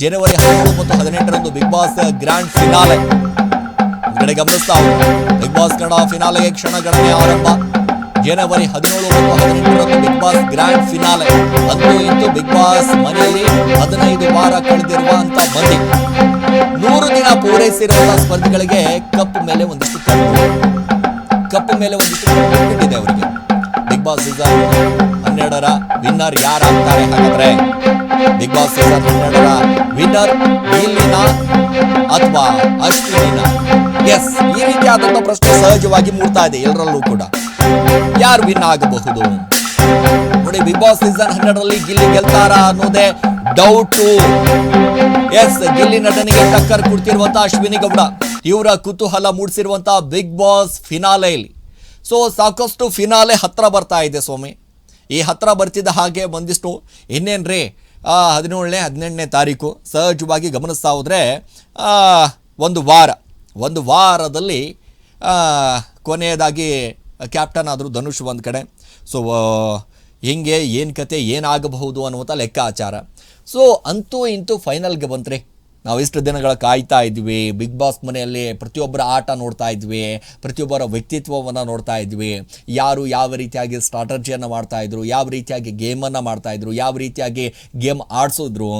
ಜನವರಿ 17 ಮತ್ತು 18ರಂದು big boss grand finale ಕಡೆ ಗಮನಿಸ್ತಾ ಬಿಗ್ ಬಾಸ್ ಕನ್ನಡ ಫಿನಾಲೆಗೆ ಕ್ಷಣಗಣನೆ ಆರಂಭ. ಜನವರಿ 17 ಮತ್ತು 18ರಂದು ಬಿಗ್ ಬಾಸ್ ಗ್ರ್ಯಾಂಡ್ ಫಿನಾಲೆ. ಅಂತೂ ಇಂತೂ ಬಿಗ್ ಬಾಸ್ ಮನೆಯಲ್ಲಿ 15 ವಾರ ಕಳೆದಿರುವಂತ ಮಂದಿ 100 ದಿನ ಪೂರೈಸಿರುವಂತಹ ಸ್ಪರ್ಧಿಗಳಿಗೆ ಕಪ್ ಮೇಲೆ ಒಂದಿಷ್ಟು ಬಿಟ್ಟಿದೆ ಅವರಿಗೆ. ಬಿಗ್ ಬಾಸ್ ಸೀಸನ್ 12ರ ವಿನ್ನರ್ ಯಾರಾಗ್ತಾರೆ ಹಾಗಾದ್ರೆ? ಬಿಗ್ ಬಾಸ್ ಸೀಸನ್ 12ರ ವಿನ್ನರ್ ಗಿಲ್ಲಿನ ಅಥವಾ ಅಶ್ವಿನಿನ? ಎಸ್, ಈ ರೀತಿಯಾದಂತಹ ಪ್ರಶ್ನೆ ಸಹಜವಾಗಿ ಮೂಡ್ತಾ ಇದೆ ಎಲ್ಲರಲ್ಲೂ ಕೂಡ. ಯಾರು ವಿನ್ ಆಗಬಹುದು ನೋಡಿ? ಬಿಗ್ ಬಾಸ್ ಸೀಸನ್ 12ರಲ್ಲಿ ಗಿಲ್ಲಿ ಗೆಲ್ತಾರಾ ಅನ್ನೋದೇ ಡೌಟು. ಎಸ್, ಗಿಲ್ಲಿ ನಟನಿಗೆ ಟಕ್ಕರ್ ಕೊಡ್ತಿರುವಂತಹ ಅಶ್ವಿನಿ ಗೌಡ ಇವರ ಕುತೂಹಲ ಮೂಡಿಸಿರುವಂತಹ ಬಿಗ್ ಬಾಸ್ ಫಿನಾಲೆಯಲ್ಲಿ. ಸೊ ಸಾಕಷ್ಟು ಫಿನಾಲೆ ಹತ್ರ ಬರ್ತಾ ಇದೆ ಸ್ವಾಮಿ. ಈ ಹತ್ರ ಬರ್ತಿದ್ದ ಹಾಗೆ ಒಂದಿಷ್ಟು ಇನ್ನೇನ್ರಿ 17ನೇ 18ನೇ ತಾರೀಕು ಸಹಜವಾಗಿ ಗಮನಿಸ್ತಾ ಹೋದರೆ ಒಂದು ವಾರದಲ್ಲಿ ಕೊನೆಯದಾಗಿ ಕ್ಯಾಪ್ಟನ್ ಆದರೂ ಧನುಷ್ ಒಂದು ಕಡೆ. ಸೊ ಹಿಂಗೆ ಏನು ಕತೆ ಏನಾಗಬಹುದು ಅನ್ನುವಂಥ ಲೆಕ್ಕಾಚಾರ. ಸೊ ಅಂತೂ ಇಂತೂ ಫೈನಲ್ಗೆ ಬಂತ್ರಿ. ನಾವು ಇಷ್ಟು ದಿನಗಳ ಕಾಯ್ತಾ ಇದ್ವಿ. ಬಿಗ್ ಬಾಸ್ ಮನೆಯಲ್ಲಿ ಪ್ರತಿಯೊಬ್ಬರ ಆಟ ನೋಡ್ತಾ ಇದ್ವಿ, ಪ್ರತಿಯೊಬ್ಬರ ವ್ಯಕ್ತಿತ್ವವನ್ನು ನೋಡ್ತಾ ಇದ್ವಿ. ಯಾರು ಯಾವ ರೀತಿಯಾಗಿ ಸ್ಟ್ರಾಟಜಿಯನ್ನು ಮಾಡ್ತಾಯಿದ್ರು, ಯಾವ ರೀತಿಯಾಗಿ ಗೇಮನ್ನು ಮಾಡ್ತಾಯಿದ್ರು, ಯಾವ ರೀತಿಯಾಗಿ ಗೇಮ್ ಆಡಿಸಿದ್ರು,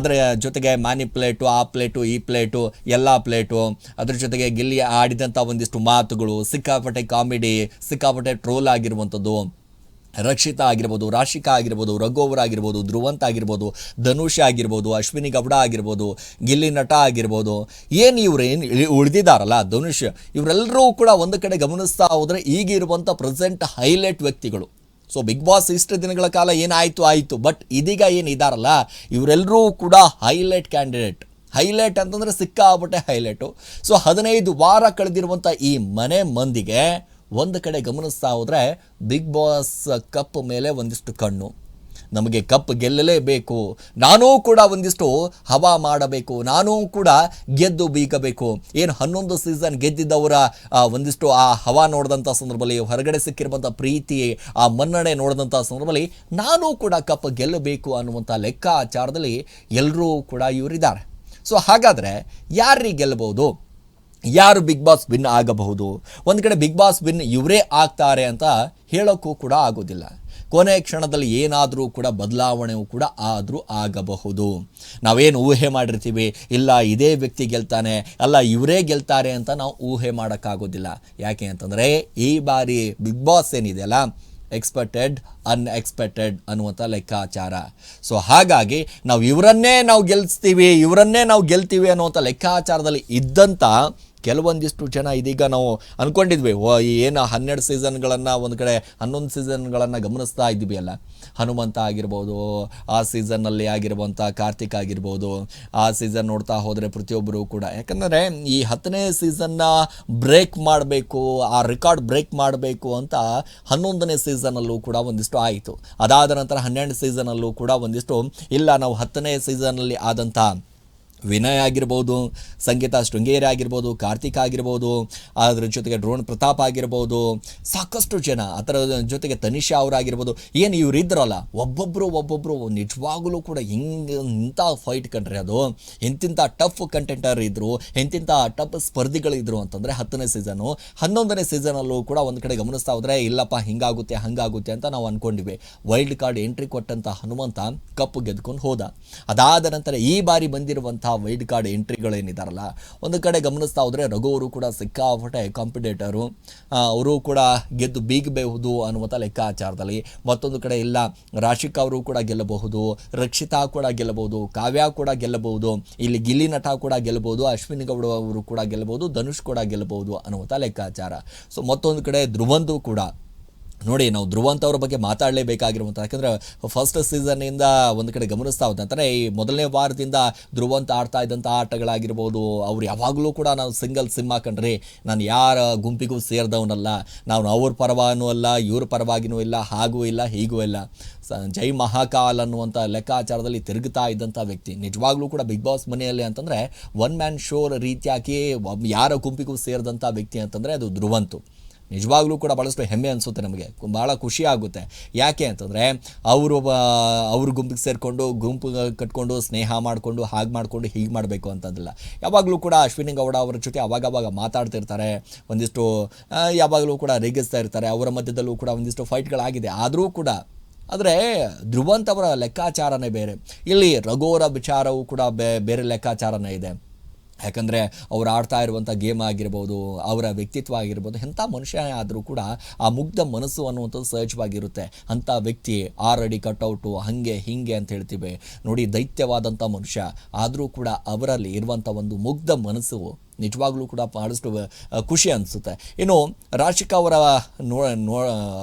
ಅದರ ಜೊತೆಗೆ ಮ್ಯಾನಿಪ್ಲೇಟು, ಆ ಪ್ಲೇಟು, ಈ ಪ್ಲೇಟು, ಎಲ್ಲ ಪ್ಲೇಟು, ಅದ್ರ ಜೊತೆಗೆ ಗಿಲ್ಲಿ ಆಡಿದಂಥ ಒಂದಿಷ್ಟು ಮಾತುಗಳು, ಸಿಕ್ಕಾಪಟ್ಟೆ ಕಾಮಿಡಿ, ಸಿಕ್ಕಾಪಟ್ಟೆ ಟ್ರೋಲ್ ಆಗಿರುವಂಥದ್ದು. ರಕ್ಷಿತಾ ಆಗಿರ್ಬೋದು, ರಾಶಿಕಾ ಆಗಿರ್ಬೋದು, ರಘು ಅವರಾಗಿರ್ಬೋದು, ಧ್ರುವಂತ್ ಆಗಿರ್ಬೋದು, ಧನುಷ್ ಆಗಿರ್ಬೋದು, ಅಶ್ವಿನಿ ಗೌಡ ಆಗಿರ್ಬೋದು, ಗಿಲ್ಲಿ ನಟ ಆಗಿರ್ಬೋದು, ಏನು ಉಳಿದಿದ್ದಾರಲ್ಲ ಧನುಷ್, ಇವರೆಲ್ಲರೂ ಕೂಡ ಒಂದು ಕಡೆ ಗಮನಿಸ್ತಾ ಹೋದರೆ ಈಗಿರುವಂಥ ಪ್ರೆಸೆಂಟ್ ಹೈಲೈಟ್ ವ್ಯಕ್ತಿಗಳು. ಸೊ ಬಿಗ್ ಬಾಸ್ ಇಷ್ಟು ದಿನಗಳ ಕಾಲ ಆಯಿತು, ಬಟ್ ಇದೀಗ ಏನಿದ್ದಾರಲ್ಲ ಇವರೆಲ್ಲರೂ ಕೂಡ ಹೈಲೈಟ್ ಕ್ಯಾಂಡಿಡೇಟ್. ಹೈಲೈಟ್ ಅಂತಂದರೆ ಸಿಕ್ಕಾಪಟ್ಟೆ ಹೈಲೈಟು. ಸೊ 15 ವಾರ ಕಳೆದಿರುವಂಥ ಈ ಮನೆ ಮಂದಿಗೆ ಒಂದು ಕಡೆ ಗಮನಿಸ್ತಾ ಹೋದರೆ ಬಿಗ್ ಬಾಸ್ ಕಪ್ ಮೇಲೆ ಒಂದಿಷ್ಟು ಕಣ್ಣು. ನಮಗೆ ಕಪ್ ಗೆಲ್ಲಲೇಬೇಕು, ನಾನೂ ಕೂಡ ಒಂದಿಷ್ಟು ಹವಾ ಮಾಡಬೇಕು, ನಾನೂ ಕೂಡ ಗೆದ್ದು ಬೀಗಬೇಕು. ಏನು 11 ಸೀಸನ್ ಗೆದ್ದಿದ್ದವರ ಒಂದಿಷ್ಟು ಆ ಹವಾ ನೋಡಿದಂಥ ಸಂದರ್ಭದಲ್ಲಿ, ಹೊರಗಡೆ ಸಿಕ್ಕಿರುವಂಥ ಪ್ರೀತಿ, ಆ ಮನ್ನಣೆ ನೋಡಿದಂಥ ಸಂದರ್ಭದಲ್ಲಿ ನಾನೂ ಕೂಡ ಕಪ್ ಗೆಲ್ಲಬೇಕು ಅನ್ನುವಂಥ ಲೆಕ್ಕಾಚಾರದಲ್ಲಿ ಎಲ್ಲರೂ ಕೂಡ ಇವರಿದ್ದಾರೆ. ಸೊ ಹಾಗಾದರೆ ಯಾರಿಗೆ ಗೆಲ್ಲಬಹುದು? ಯಾರು ಬಿಗ್ ಬಾಸ್ ವಿನ್ ಆಗಬಹುದು? ಒಂದು ಕಡೆ ಬಿಗ್ ಬಾಸ್ ವಿನ್ ಇವರೇ ಆಗ್ತಾರೆ ಅಂತ ಹೇಳೋಕ್ಕೂ ಕೂಡ ಆಗೋದಿಲ್ಲ. ಕೊನೆ ಕ್ಷಣದಲ್ಲಿ ಏನಾದರೂ ಕೂಡ ಬದಲಾವಣೆಯೂ ಕೂಡ ಆದರೂ ಆಗಬಹುದು. ನಾವೇನು ಊಹೆ ಮಾಡಿರ್ತೀವಿ, ಇಲ್ಲ ಇದೇ ವ್ಯಕ್ತಿ ಗೆಲ್ತಾನೆ, ಅಲ್ಲ ಇವರೇ ಗೆಲ್ತಾರೆ ಅಂತ ನಾವು ಊಹೆ ಮಾಡೋಕ್ಕಾಗೋದಿಲ್ಲ. ಯಾಕೆ ಅಂತಂದರೆ ಈ ಬಾರಿ ಬಿಗ್ ಬಾಸ್ ಏನಿದೆಯಲ್ಲ, ಎಕ್ಸ್ಪೆಕ್ಟೆಡ್ ಅನ್ಎಕ್ಸ್ಪೆಕ್ಟೆಡ್ ಅನ್ನುವಂಥ ಲೆಕ್ಕಾಚಾರ. ಸೊ ಹಾಗಾಗಿ ಇವರನ್ನೇ ನಾವು ಗೆಲ್ತೀವಿ ಅನ್ನುವಂಥ ಲೆಕ್ಕಾಚಾರದಲ್ಲಿ ಇದ್ದಂಥ ಕೆಲವೊಂದಿಷ್ಟು ಜನ ಇದೀಗ ನಾವು ಅಂದ್ಕೊಂಡಿದ್ವಿ, ಏನು 12 ಸೀಸನ್ಗಳನ್ನು ಒಂದು ಕಡೆ 11 ಸೀಸನ್ಗಳನ್ನು ಗಮನಿಸ್ತಾ ಇದ್ವಿ ಅಲ್ಲ, ಹನುಮಂತ ಆಗಿರ್ಬೋದು, ಆ ಸೀಸನ್ನಲ್ಲಿ ಆಗಿರುವಂಥ ಕಾರ್ತಿಕ್ ಆಗಿರ್ಬೋದು, ಆ ಸೀಸನ್ ನೋಡ್ತಾ ಹೋದರೆ ಪ್ರತಿಯೊಬ್ಬರು ಕೂಡ, ಯಾಕಂದರೆ ಈ 10ನೇ ಸೀಸನ್ನ ಬ್ರೇಕ್ ಮಾಡಬೇಕು, ಆ ರೆಕಾರ್ಡ್ ಬ್ರೇಕ್ ಮಾಡಬೇಕು ಅಂತ 11ನೇ ಸೀಸನಲ್ಲೂ ಕೂಡ ಒಂದಿಷ್ಟು ಆಯಿತು. ಅದಾದ ನಂತರ 12ನೇ ಸೀಸನಲ್ಲೂ ಕೂಡ ಒಂದಿಷ್ಟು ಇಲ್ಲ, ನಾವು 10ನೇ ಸೀಸನ್ನಲ್ಲಿ ಆದಂಥ ವಿನಯ್ ಆಗಿರ್ಬೋದು, ಸಂಗೀತ ಶೃಂಗೇರಿ ಆಗಿರ್ಬೋದು, ಕಾರ್ತಿಕ್ ಆಗಿರ್ಬೋದು, ಅದರ ಜೊತೆಗೆ ಡ್ರೋನ್ ಪ್ರತಾಪ್ ಆಗಿರ್ಬೋದು, ಸಾಕಷ್ಟು ಜನ, ಅದರ ಜೊತೆಗೆ ತನಿಷಾ ಅವರಾಗಿರ್ಬೋದು, ಏನು ಇವರಿದ್ರಲ್ಲ ಒಬ್ಬೊಬ್ಬರು ನಿಜವಾಗಲೂ ಕೂಡ ಇಂಥ ಫೈಟ್ ಕಂಡ್ರೆ, ಅದು ಎಂತಿಂಥ ಟಫ್ ಕಂಟೆಂಟರ್ ಇದ್ದರು, ಎಂತಿಂಥ ಟಫ್ ಸ್ಪರ್ಧಿಗಳಿದ್ರು ಅಂತಂದರೆ 10ನೇ ಸೀಸನು. 11ನೇ ಸೀಸನಲ್ಲೂ ಕೂಡ ಒಂದು ಕಡೆ ಗಮನಿಸ್ತಾ ಹೋದರೆ ಇಲ್ಲಪ್ಪ ಹಂಗಾಗುತ್ತೆ ಅಂತ ನಾವು ಅಂದ್ಕೊಂಡಿವಿ. ವೈಲ್ಡ್ ಕಾರ್ಡ್ ಎಂಟ್ರಿ ಕೊಟ್ಟಂಥ ಹನುಮಂತ ಕಪ್ಪು ಗೆದ್ಕೊಂಡು ಹೋದ. ಅದಾದ ನಂತರ ಈ ಬಾರಿ ಬಂದಿರುವಂಥ ವೈಲ್ಡ್ ಕಾರ್ಡ್ ಎಂಟ್ರಿಗಳೇನಿದಾರಲ್ಲ, ಒಂದು ಕಡೆ ಗಮನಿಸ್ತಾ ಹೋದರೆ ರಘು ಅವರು ಕೂಡ ಸಿಕ್ಕಾಪಟ್ಟೆ ಕಾಂಪಿಟೇಟರು, ಅವರು ಕೂಡ ಗೆದ್ದು ಬೀಗಬಹುದು ಅನ್ನುವಂಥ ಲೆಕ್ಕಾಚಾರದಲ್ಲಿ. ಮತ್ತೊಂದು ಕಡೆ ಇಲ್ಲ, ರಾಶಿಕಾ ಅವರು ಕೂಡ ಗೆಲ್ಲಬಹುದು, ರಕ್ಷಿತಾ ಕೂಡ ಗೆಲ್ಲಬಹುದು, ಕಾವ್ಯ ಕೂಡ ಗೆಲ್ಲಬಹುದು, ಇಲ್ಲಿ ಗಿಲ್ಲಿ ನಟ ಕೂಡ ಗೆಲ್ಲಬಹುದು, ಅಶ್ವಿನಿ ಗೌಡ ಅವರು ಕೂಡ ಗೆಲ್ಲಬಹುದು, ಧನುಷ್ ಕೂಡ ಗೆಲ್ಲಬಹುದು ಅನ್ನುವಂಥ ಲೆಕ್ಕಾಚಾರ. ಸೊ ಮತ್ತೊಂದು ಕಡೆ ಧ್ರುವಂತು ಕೂಡ ನೋಡಿ, ನಾವು ಧ್ರುವಂತ್ ಅವ್ರ ಬಗ್ಗೆ ಮಾತಾಡಲೇಬೇಕಾಗಿರುವಂಥ, ಯಾಕಂದರೆ ಫಸ್ಟ್ ಸೀಸನ್ನಿಂದ ಒಂದು ಕಡೆ ಗಮನಿಸ್ತಾ ಹೋದ ಅಂತಾರೆ, ಈ ಮೊದಲನೇ ವಾರದಿಂದ ಧ್ರುವಂತ್ ಆಡ್ತಾ ಇದ್ದಂಥ ಆಟಗಳಾಗಿರ್ಬೋದು, ಅವ್ರು ಯಾವಾಗಲೂ ಕೂಡ ನಾವು ಸಿಂಗಲ್ ಸಿಮ್ ಹಾಕೊಂಡ್ರಿ, ನಾನು ಯಾರ ಗುಂಪಿಗೂ ಸೇರಿದವನಲ್ಲ, ನಾವು ಅವ್ರ ಪರವಾನೂ ಅಲ್ಲ, ಇವ್ರ ಪರವಾಗಿನೂ ಇಲ್ಲ, ಹಾಗೂ ಇಲ್ಲ ಹೀಗೂ ಇಲ್ಲ, ಜೈ ಮಹಾಕಾಲ್ ಅನ್ನುವಂಥ ಲೆಕ್ಕಾಚಾರದಲ್ಲಿ ತಿರುಗುತ್ತಾ ಇದ್ದಂಥ ವ್ಯಕ್ತಿ. ನಿಜವಾಗ್ಲೂ ಕೂಡ ಬಿಗ್ ಬಾಸ್ ಮನೆಯಲ್ಲಿ ಅಂತಂದರೆ ಒನ್ ಮ್ಯಾನ್ ಶೋ ರೀತಿಯಾಗಿ ಯಾರ ಗುಂಪಿಗೂ ಸೇರಿದಂಥ ವ್ಯಕ್ತಿ ಅಂತಂದರೆ ಅದು ಧ್ರುವಂತು. ನಿಜವಾಗ್ಲೂ ಕೂಡ ಭಾಳಷ್ಟು ಹೆಮ್ಮೆ ಅನಿಸುತ್ತೆ ನಮಗೆ, ಭಾಳ ಖುಷಿ ಆಗುತ್ತೆ. ಯಾಕೆ ಅಂತಂದರೆ ಅವ್ರ ಗುಂಪಿಗೆ ಸೇರಿಕೊಂಡು ಗುಂಪು ಕಟ್ಕೊಂಡು ಸ್ನೇಹ ಮಾಡಿಕೊಂಡು ಹಾಗೆ ಮಾಡಿಕೊಂಡು ಹೀಗೆ ಮಾಡಬೇಕು ಅಂತಂದಿಲ್ಲ. ಯಾವಾಗಲೂ ಕೂಡ ಅಶ್ವಿನಿ ಗೌಡ ಅವರ ಜೊತೆ ಅವಾಗವಾಗ ಮಾತಾಡ್ತಿರ್ತಾರೆ, ಒಂದಿಷ್ಟು ಯಾವಾಗಲೂ ಕೂಡ ರೇಗಿಸ್ತಾ ಇರ್ತಾರೆ. ಅವರ ಮಧ್ಯದಲ್ಲೂ ಕೂಡ ಒಂದಿಷ್ಟು ಫೈಟ್ಗಳಾಗಿದೆ. ಆದರೂ ಕೂಡ ಆದರೆ ಧ್ರುವಂತ್ ಅವರ ಲೆಕ್ಕಾಚಾರನೇ ಬೇರೆ, ಇಲ್ಲಿ ರಘುವರ ವಿಚಾರವೂ ಕೂಡ ಬೇರೆ ಲೆಕ್ಕಾಚಾರನೇ ಇದೆ. ಯಾಕಂದರೆ ಅವ್ರು ಆಡ್ತಾ ಇರುವಂಥ ಗೇಮ್ ಆಗಿರ್ಬೋದು, ಅವರ ವ್ಯಕ್ತಿತ್ವ ಆಗಿರ್ಬೋದು, ಎಂಥ ಮನುಷ್ಯನೇ ಆದರೂ ಕೂಡ ಆ ಮುಗ್ಧ ಮನಸ್ಸು ಅನ್ನುವಂಥದ್ದು ಸಹಜವಾಗಿರುತ್ತೆ. ಅಂಥ ವ್ಯಕ್ತಿ 6 ಅಡಿ ಕಟ್ಔಟು ಹಾಗೆ ಹೀಗೆ ಅಂತ ಹೇಳ್ತೀವಿ ನೋಡಿ, ದೈತ್ಯವಾದಂಥ ಮನುಷ್ಯ. ಆದರೂ ಕೂಡ ಅವರಲ್ಲಿ ಇರುವಂಥ ಒಂದು ಮುಗ್ಧ ಮನಸ್ಸು ನಿಜವಾಗ್ಲೂ ಕೂಡ ಭಾಳಷ್ಟು ಖುಷಿ ಅನಿಸುತ್ತೆ. ಇನ್ನು ರಾಶಿಕಾ ಅವರ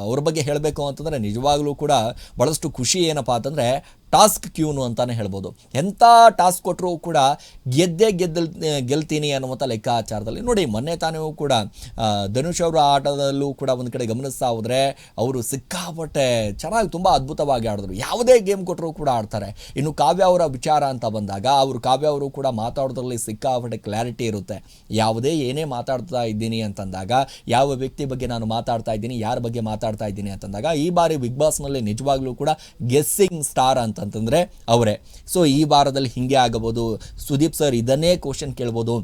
ಅವ್ರ ಬಗ್ಗೆ ಹೇಳಬೇಕು ಅಂತಂದರೆ ನಿಜವಾಗ್ಲೂ ಕೂಡ ಭಾಳಷ್ಟು ಖುಷಿ ಏನಪ್ಪ ಅಂತಂದರೆ ಟಾಸ್ಕ್ ಕ್ಯೂನು ಅಂತಲೇ ಹೇಳ್ಬೋದು. ಎಂಥ ಟಾಸ್ಕ್ ಕೊಟ್ಟರೂ ಕೂಡ ಗೆಲ್ತೀನಿ ಅನ್ನುವಂಥ ಲೆಕ್ಕಾಚಾರದಲ್ಲಿ ನೋಡಿ. ಮೊನ್ನೆ ತಾನೇ ಕೂಡ ಧನುಷ್ ಅವರ ಆಟದಲ್ಲೂ ಕೂಡ ಒಂದು ಕಡೆ ಗಮನಿಸ್ತಾ ಹೋದರೆ ಅವರು ಸಿಕ್ಕಾಪಟ್ಟೆ ಚೆನ್ನಾಗಿ ತುಂಬ ಅದ್ಭುತವಾಗಿ ಆಡಿದ್ರು. ಯಾವುದೇ ಗೇಮ್ ಕೊಟ್ಟರೂ ಕೂಡ ಆಡ್ತಾರೆ. ಇನ್ನು ಕಾವ್ಯ ಅವರ ವಿಚಾರ ಅಂತ ಬಂದಾಗ ಕಾವ್ಯ ಅವರು ಕೂಡ ಮಾತಾಡೋದ್ರಲ್ಲಿ ಸಿಕ್ಕಾಪಟ್ಟೆ ಕ್ಲಾರಿಟಿ ಇರುತ್ತೆ. ಯಾವುದೇ ಏನೇ ಮಾತಾಡ್ತಾ ಇದ್ದೀನಿ ಅಂತಂದಾಗ, ಯಾವ ವ್ಯಕ್ತಿ ಬಗ್ಗೆ ನಾನು ಮಾತಾಡ್ತಾ ಇದ್ದೀನಿ, ಯಾರ ಬಗ್ಗೆ ಮಾತಾಡ್ತಾ ಇದ್ದೀನಿ ಅಂತಂದಾಗ, ಈ ಬಾರಿ ಬಿಗ್ ಬಾಸ್ನಲ್ಲಿ ನಿಜವಾಗ್ಲೂ ಕೂಡ ಗೆಸ್ಸಿಂಗ್ ಸ್ಟಾರ್ ಅಂತಂತಂದರೆ ಅವರೇ. ಸೊ ಈ ವಾರದಲ್ಲಿ ಹೀಗೆ ಆಗಬಹುದು, ಸುದೀಪ್ ಸರ್ ಇದನ್ನೇ ಕ್ವಶನ್ ಕೇಳ್ಬೋದು,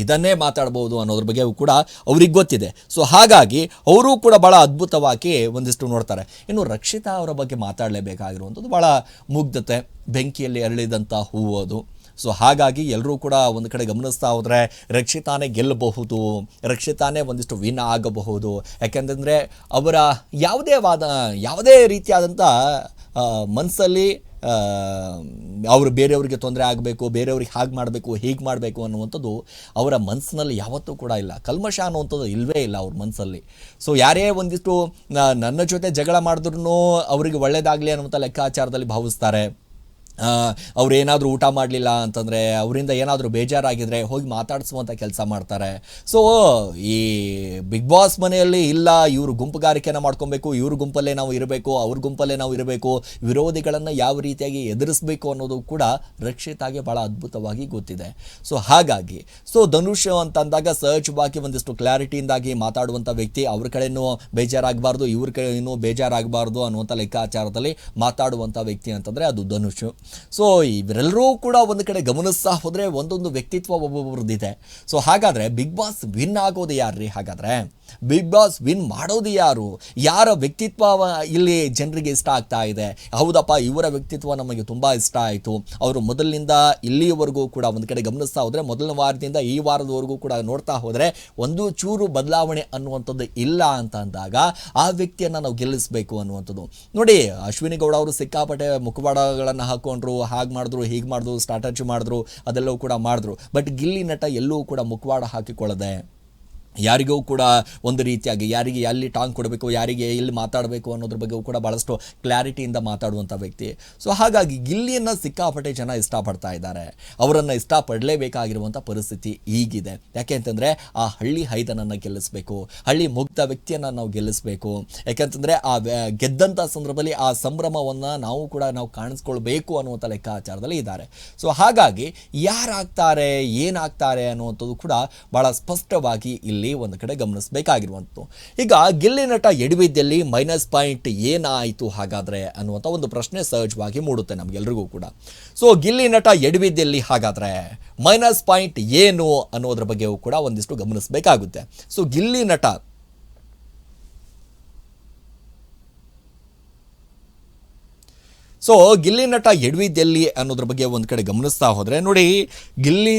ಇದನ್ನೇ ಮಾತಾಡ್ಬೋದು ಅನ್ನೋದ್ರ ಬಗ್ಗೆ ಕೂಡ ಅವ್ರಿಗೆ ಗೊತ್ತಿದೆ. ಸೊ ಹಾಗಾಗಿ ಅವರು ಕೂಡ ಭಾಳ ಅದ್ಭುತವಾಗಿ ಒಂದಿಷ್ಟು ನೋಡ್ತಾರೆ. ಇನ್ನು ರಕ್ಷಿತಾ ಅವರ ಬಗ್ಗೆ ಮಾತಾಡಲೇಬೇಕಾಗಿರುವಂಥದ್ದು ಭಾಳ ಮುಗ್ಧತೆ, ಬೆಂಕಿಯಲ್ಲಿ ಅರಳಿದಂಥ ಹೂವು ಅದು. ಸೊ ಹಾಗಾಗಿ ಎಲ್ಲರೂ ಕೂಡ ಒಂದು ಕಡೆ ಗಮನಿಸ್ತಾ ಹೋದರೆ ರಕ್ಷಿತಾನೇ ಗೆಲ್ಲಬಹುದು, ರಕ್ಷಿತಾನೇ ಒಂದಿಷ್ಟು ವಿನ್ ಆಗಬಹುದು. ಯಾಕೆಂತಂದರೆ ಅವರ ಯಾವುದೇ ರೀತಿಯಾದಂಥ ಮನಸ್ಸಲ್ಲಿ ಅವರು ಬೇರೆಯವರಿಗೆ ತೊಂದರೆ ಆಗಬೇಕು, ಬೇರೆಯವ್ರಿಗೆ ಹಾಗೆ ಮಾಡಬೇಕು ಹೀಗೆ ಮಾಡಬೇಕು ಅನ್ನುವಂಥದ್ದು ಅವರ ಮನಸ್ಸಿನಲ್ಲಿ ಯಾವತ್ತೂ ಕೂಡ ಇಲ್ಲ. ಕಲ್ಮಶ ಅನ್ನುವಂಥದ್ದು ಇಲ್ಲವೇ ಇಲ್ಲ ಅವ್ರ ಮನಸ್ಸಲ್ಲಿ. ಸೊ ಯಾರೇ ಒಂದಿಷ್ಟು ನನ್ನ ಜೊತೆ ಜಗಳ ಮಾಡಿದ್ರೂ ಅವರಿಗೆ ಒಳ್ಳೆಯದಾಗಲಿ ಅನ್ನುವಂಥ ಲೆಕ್ಕಾಚಾರದಲ್ಲಿ ಭಾವಿಸ್ತಾರೆ. ಅವ್ರು ಏನಾದರೂ ಊಟ ಮಾಡಲಿಲ್ಲ ಅಂತಂದರೆ, ಅವರಿಂದ ಏನಾದರೂ ಬೇಜಾರಾಗಿದ್ದರೆ ಹೋಗಿ ಮಾತಾಡಿಸುವಂಥ ಕೆಲಸ ಮಾಡ್ತಾರೆ. ಸೊ ಈ ಬಿಗ್ ಬಾಸ್ ಮನೆಯಲ್ಲಿ ಇಲ್ಲ ಇವರು ಗುಂಪುಗಾರಿಕೆನ ಮಾಡ್ಕೊಬೇಕು, ಇವ್ರ ಗುಂಪಲ್ಲೇ ನಾವು ಇರಬೇಕು, ಅವ್ರ ಗುಂಪಲ್ಲೇ ನಾವು ಇರಬೇಕು, ವಿರೋಧಿಗಳನ್ನು ಯಾವ ರೀತಿಯಾಗಿ ಎದುರಿಸಬೇಕು ಅನ್ನೋದು ಕೂಡ ರಕ್ಷಿತಾಗೆ ಭಾಳ ಅದ್ಭುತವಾಗಿ ಗೊತ್ತಿದೆ. ಸೊ ಹಾಗಾಗಿ ಧನುಷ್ ಅಂತಂದಾಗ ಸಹಜವಾಗಿ ಒಂದಿಷ್ಟು ಕ್ಲಾರಿಟಿಯಿಂದಾಗಿ ಮಾತಾಡುವಂಥ ವ್ಯಕ್ತಿ, ಅವ್ರ ಕಡೆಯೂ ಬೇಜಾರಾಗಬಾರ್ದು, ಇವ್ರ ಕಡೆಯೂ ಬೇಜಾರಾಗಬಾರ್ದು ಅನ್ನುವಂಥ ಲೆಕ್ಕಾಚಾರದಲ್ಲಿ ಮಾತಾಡುವಂಥ ವ್ಯಕ್ತಿ ಅಂತಂದರೆ ಅದು ಧನುಷ್. ಸೊ ಇವರೆಲ್ಲರೂ ಕೂಡ ಒಂದು ಕಡೆ ಗಮನಿಸ್ತಾ ಹೋದರೆ ಒಂದೊಂದು ವ್ಯಕ್ತಿತ್ವ ಒಬ್ಬೊಬ್ಬರದ್ದಿದೆ. ಸೊ ಹಾಗಾದರೆ ಬಿಗ್ ಬಾಸ್ ವಿನ್ ಆಗೋದು ಯಾರ್ರೀ? ಹಾಗಾದರೆ ಬಿಗ್ ಬಾಸ್ ವಿನ್ ಮಾಡೋದು ಯಾರು? ಯಾರ ವ್ಯಕ್ತಿತ್ವ ಇಲ್ಲಿ ಜನರಿಗೆ ಇಷ್ಟ ಆಗ್ತಾ ಇದೆ? ಹೌದಪ್ಪ, ಇವರ ವ್ಯಕ್ತಿತ್ವ ನಮಗೆ ತುಂಬ ಇಷ್ಟ ಆಯಿತು, ಅವರು ಮೊದಲಿನಿಂದ ಇಲ್ಲಿಯವರೆಗೂ ಕೂಡ ಒಂದು ಕಡೆ ಗಮನಿಸ್ತಾ ಹೋದರೆ, ಮೊದಲನೇ ವಾರದಿಂದ ಈ ವಾರದವರೆಗೂ ಕೂಡ ನೋಡ್ತಾ ಹೋದರೆ ಒಂದು ಚೂರು ಬದಲಾವಣೆ ಅನ್ನುವಂಥದ್ದು ಇಲ್ಲ ಅಂತ ಅಂದಾಗ ಆ ವ್ಯಕ್ತಿಯನ್ನು ನಾವು ಗೆಲ್ಲಿಸಬೇಕು ಅನ್ನುವಂಥದ್ದು. ನೋಡಿ, ಅಶ್ವಿನಿ ಗೌಡ ಅವರು ಸಿಕ್ಕಾಪಟ್ಟೆ ಮುಖವಾಡಗಳನ್ನು ಹಾಕ್ಕೊಂಡ್ರು, ಹಾಗೆ ಮಾಡಿದ್ರು ಹೀಗೆ ಮಾಡಿದ್ರು, ಸ್ಟ್ರಾಟಜಿ ಮಾಡಿದ್ರು, ಅದೆಲ್ಲವೂ ಕೂಡ ಮಾಡಿದ್ರು. ಬಟ್ ಗಿಲ್ಲಿ ನಟ ಎಲ್ಲೂ ಕೂಡ ಮುಖವಾಡ ಹಾಕಿಕೊಳ್ಳದೆ, ಯಾರಿಗೂ ಕೂಡ ಒಂದು ರೀತಿಯಾಗಿ ಯಾರಿಗೆ ಎಲ್ಲಿ ಟಾಂಗ್ ಕೊಡಬೇಕು, ಯಾರಿಗೆ ಎಲ್ಲಿ ಮಾತಾಡಬೇಕು ಅನ್ನೋದ್ರ ಬಗ್ಗೆ ಕೂಡ ಭಾಳಷ್ಟು ಕ್ಲಾರಿಟಿಯಿಂದ ಮಾತಾಡುವಂಥ ವ್ಯಕ್ತಿ. ಸೊ ಹಾಗಾಗಿ ಗಿಲ್ಲಿಯನ್ನು ಸಿಕ್ಕಾಪಟ್ಟೆ ಜನ ಇಷ್ಟಪಡ್ತಾ ಇದ್ದಾರೆ, ಅವರನ್ನು ಇಷ್ಟಪಡಲೇಬೇಕಾಗಿರುವಂಥ ಪರಿಸ್ಥಿತಿ ಈಗಿದೆ. ಯಾಕೆ ಅಂತಂದರೆ ಆ ಹಳ್ಳಿ ಹೈದನನ್ನು ಗೆಲ್ಲಿಸಬೇಕು, ಹಳ್ಳಿ ಮುಗ್ಧ ವ್ಯಕ್ತಿಯನ್ನು ನಾವು ಗೆಲ್ಲಿಸಬೇಕು. ಯಾಕೆಂತಂದರೆ ಆ ಗೆದ್ದಂಥ ಸಂದರ್ಭದಲ್ಲಿ ಆ ಸಂಭ್ರಮವನ್ನು ನಾವು ಕಾಣಿಸ್ಕೊಳ್ಬೇಕು ಅನ್ನುವಂಥ ಲೆಕ್ಕಾಚಾರದಲ್ಲಿ ಇದ್ದಾರೆ. ಸೊ ಹಾಗಾಗಿ ಯಾರಾಗ್ತಾರೆ ಏನಾಗ್ತಾರೆ ಅನ್ನುವಂಥದ್ದು ಕೂಡ ಭಾಳ ಸ್ಪಷ್ಟವಾಗಿ ಇಲ್ಲಿ ಒಂದು ಕಡೆ ಗಮನಿಸಬೇಕಾಗಿರುವಂಥದ್ದು. ಈಗ ಗಿಲ್ಲಿ ನಟ ಎಡವಿದ್ದಲ್ಲಿ ಮೈನಸ್ ಪಾಯಿಂಟ್ ಏನಾಯಿತು ಹಾಗಾದ್ರೆ ಅನ್ನುವಂಥ ಒಂದು ಪ್ರಶ್ನೆ ಸಹಜವಾಗಿ ಮೂಡುತ್ತೆ ನಮಗೆಲ್ರಿಗೂ ಕೂಡ. ಸೊ ಗಿಲ್ಲಿ ನಟ ಎಡವಿದ್ದಲ್ಲಿ ಹಾಗಾದ್ರೆ ಮೈನಸ್ ಪಾಯಿಂಟ್ ಏನು ಅನ್ನೋದ್ರ ಬಗ್ಗೆಯೂ ಕೂಡ ಒಂದಿಷ್ಟು ಗಮನಿಸಬೇಕಾಗುತ್ತೆ. ಸೊ ಗಿಲ್ಲಿ ನಟ ಎಡವಿದ್ದಲ್ಲಿ ಅನ್ನೋದ್ರ ಬಗ್ಗೆ ಒಂದು ಕಡೆ ಗಮನಿಸ್ತಾ ಹೋದರೆ ನೋಡಿ, ಗಿಲ್ಲಿ